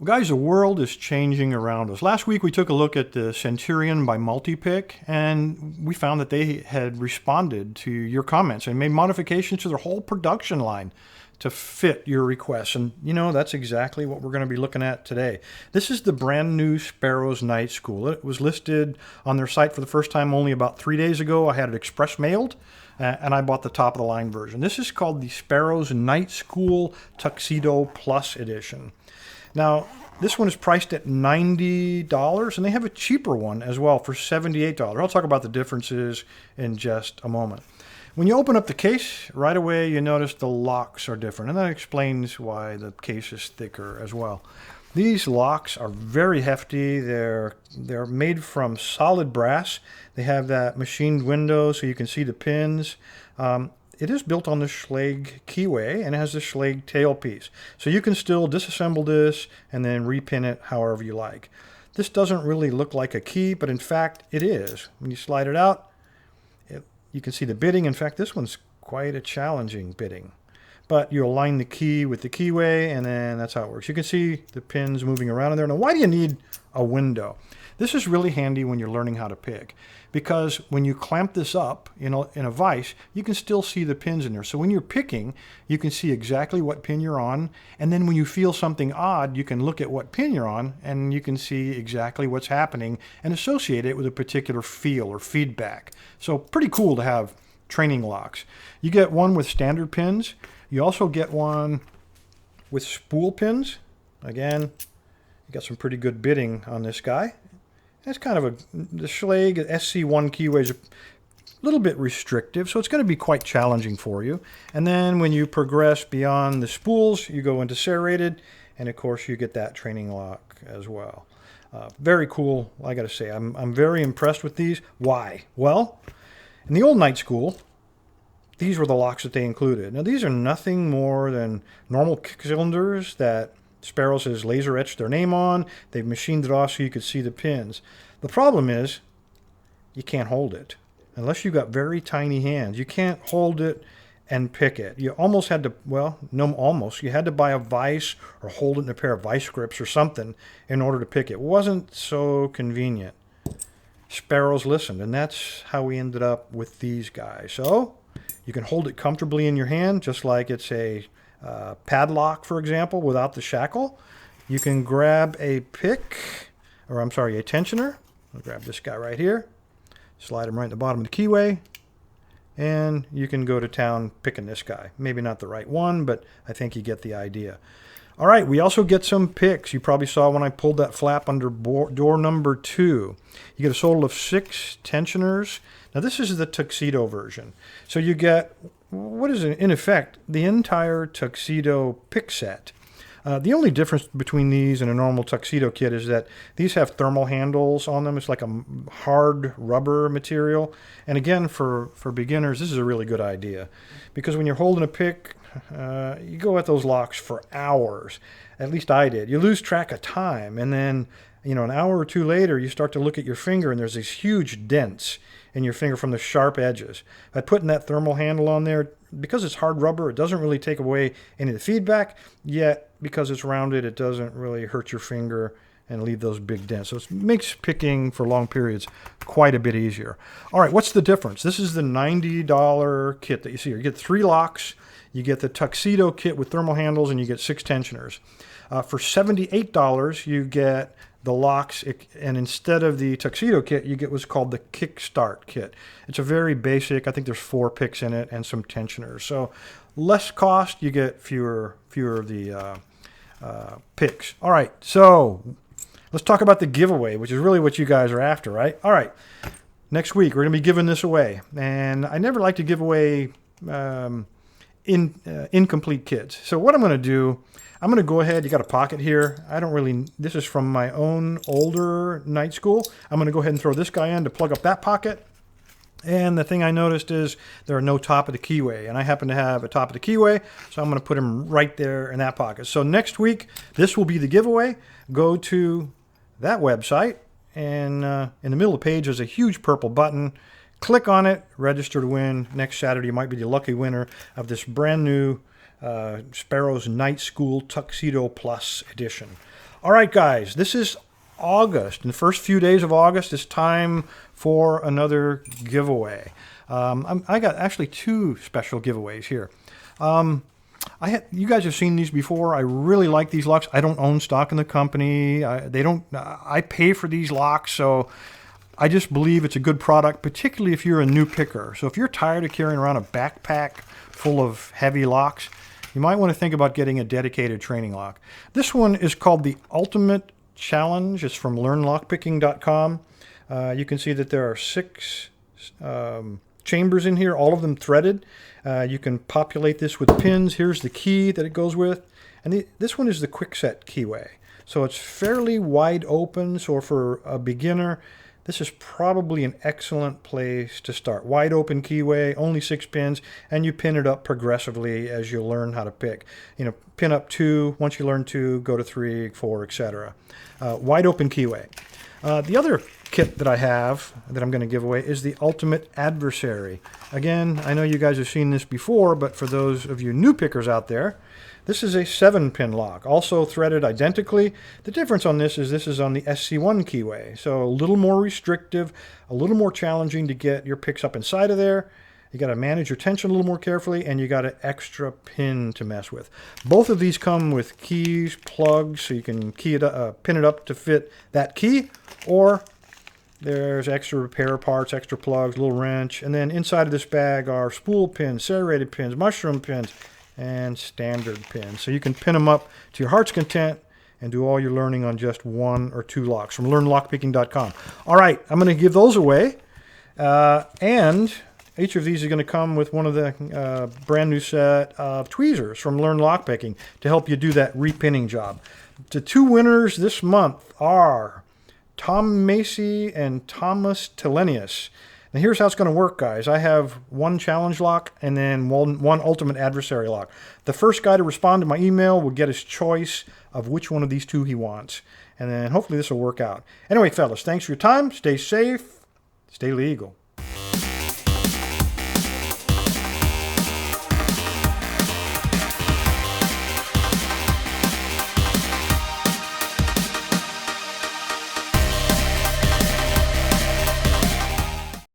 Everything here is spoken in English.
Well, guys, the world is changing around us. Last week we took a look at the Centurion by Multipick, and we found that they had responded to your comments and made modifications to their whole production line to fit your requests. And you know, that's exactly what we're going to be looking at today. This is the brand new Sparrows Night School. It was listed on their site for the first time only about 3 days ago. I had it express mailed, and I bought the top of the line version. This is called the Sparrows Night School Tuxedo Plus Edition. Now, this one is priced at $90, and they have a cheaper one as well for $78. I'll talk about the differences in just a moment. When you open up the case, right away you notice the locks are different, and that explains why the case is thicker as well. These locks are very hefty. They're made from solid brass. They have that machined window so you can see the pins. It is built on the Schlage keyway and it has the Schlage tailpiece. So you can still disassemble this and then repin it however you like. This doesn't really look like a key, but in fact it is. When you slide it out, you can see the bitting. In fact, this one's quite a challenging bitting. But you align the key with the keyway, and then that's how it works. You can see the pins moving around in there. Now, why do you need a window? This is really handy when you're learning how to pick, because when you clamp this up in a vise, you can still see the pins in there. So when you're picking, you can see exactly what pin you're on, and then when you feel something odd, you can look at what pin you're on, and you can see exactly what's happening and associate it with a particular feel or feedback. So pretty cool to have training locks. You get one with standard pins. You also get one with spool pins. Again, you got some pretty good bitting on this guy. That's kind of the Schlage SC1 keyway is a little bit restrictive, so it's going to be quite challenging for you. And then when you progress beyond the spools, you go into serrated, and of course you get that training lock as well. Very cool, I got to say. I'm very impressed with these. Why? Well, in the old night school, these were the locks that they included. Now, these are nothing more than normal kick cylinders that Sparrows has laser etched their name on. They've machined it off so you could see the pins. The problem is you can't hold it. Unless you've got very tiny hands, you can't hold it and pick it. You almost had to, well, no, almost. You had to buy a vise or hold it in a pair of vice grips or something in order to pick it. It wasn't so convenient. Sparrows listened, and that's how we ended up with these guys. So you can hold it comfortably in your hand, just like it's a padlock, for example, without the shackle. You can grab a pick, or I'm sorry, a tensioner. I'll grab this guy right here, slide him right in the bottom of the keyway, and you can go to town picking this guy. Maybe not the right one, but I think you get the idea. All right, we also get some picks. You probably saw when I pulled that flap under door number 2. You get a total of 6 tensioners. Now, this is the tuxedo version. So you get, what is in effect, the entire tuxedo pick set. The only difference between these and a normal tuxedo kit is that these have thermal handles on them. It's like a hard rubber material. And again, for beginners, this is a really good idea. Because when you're holding a pick, you go at those locks for hours. At least I did. You lose track of time. And then, you know, an hour or two later, you start to look at your finger, and there's these huge dents in your finger from the sharp edges. By putting that thermal handle on there, because it's hard rubber, it doesn't really take away any of the feedback, yet because it's rounded, it doesn't really hurt your finger and leave those big dents. So it makes picking for long periods quite a bit easier. All right, what's the difference? This is the $90 kit that you see here. You get 3 locks, you get the tuxedo kit with thermal handles, and you get 6 tensioners. For $78, you get the locks, and instead of the tuxedo kit, you get what's called the Kickstart kit. It's a very basic, I think there's 4 picks in it and some tensioners. So less cost, you get fewer of the picks. All right, so let's talk about the giveaway, which is really what you guys are after, right? All right, next week we're going to be giving this away, and I never like to give away incomplete kits. So what I'm going to do, I'm going to go ahead, you got a pocket here. This is from my own older night school. I'm going to go ahead and throw this guy in to plug up that pocket. And the thing I noticed is there are no top of the keyway, and I happen to have a top of the keyway, so I'm going to put him right there in that pocket. So next week, this will be the giveaway. Go to that website, and in the middle of the page there's a huge purple button. Click on it, register to win. Next Saturday, you might be the lucky winner of this brand new Sparrows Night School Tuxedo Plus edition. All right, guys, this is August. In the first few days of August, it's time for another giveaway. I got actually two special giveaways here. You guys have seen these before. I really like these locks. I don't own stock in the company. I pay for these locks, so I just believe it's a good product, particularly if you're a new picker. So if you're tired of carrying around a backpack full of heavy locks, you might want to think about getting a dedicated training lock. This one is called the Ultimate Challenge. It's from learnlockpicking.com. You can see that there are 6 chambers in here, all of them threaded. You can populate this with pins. Here's the key that it goes with. And this one is the quick set keyway. So it's fairly wide open. So for a beginner, this is probably an excellent place to start. Wide open keyway, only 6 pins, and you pin it up progressively as you learn how to pick. You know, pin up 2, once you learn 2, go to 3, 4, etc. Wide open keyway. The other kit that I have that I'm going to give away is the Ultimate Adversary. Again, I know you guys have seen this before, but for those of you new pickers out there, this is a 7-pin lock, also threaded identically. The difference on this is on the SC1 keyway, so a little more restrictive, a little more challenging to get your picks up inside of there. You got to manage your tension a little more carefully, and you got an extra pin to mess with. Both of these come with keys, plugs, so you can pin it up to fit that key, or there's extra repair parts, extra plugs, a little wrench, and then inside of this bag are spool pins, serrated pins, mushroom pins, and standard pins. So you can pin them up to your heart's content and do all your learning on just 1 or 2 locks from learnlockpicking.com. All right, I'm going to give those away, and each of these is going to come with one of the brand new set of tweezers from Learn Lockpicking to help you do that repinning job. The 2 winners this month are Tom Macy and Thomas Telenius. Now here's how it's going to work, guys. I have 1 challenge lock and then one ultimate adversary lock. The first guy to respond to my email will get his choice of which one of these 2 he wants. And then hopefully this will work out. Anyway, fellas, thanks for your time. Stay safe. Stay legal.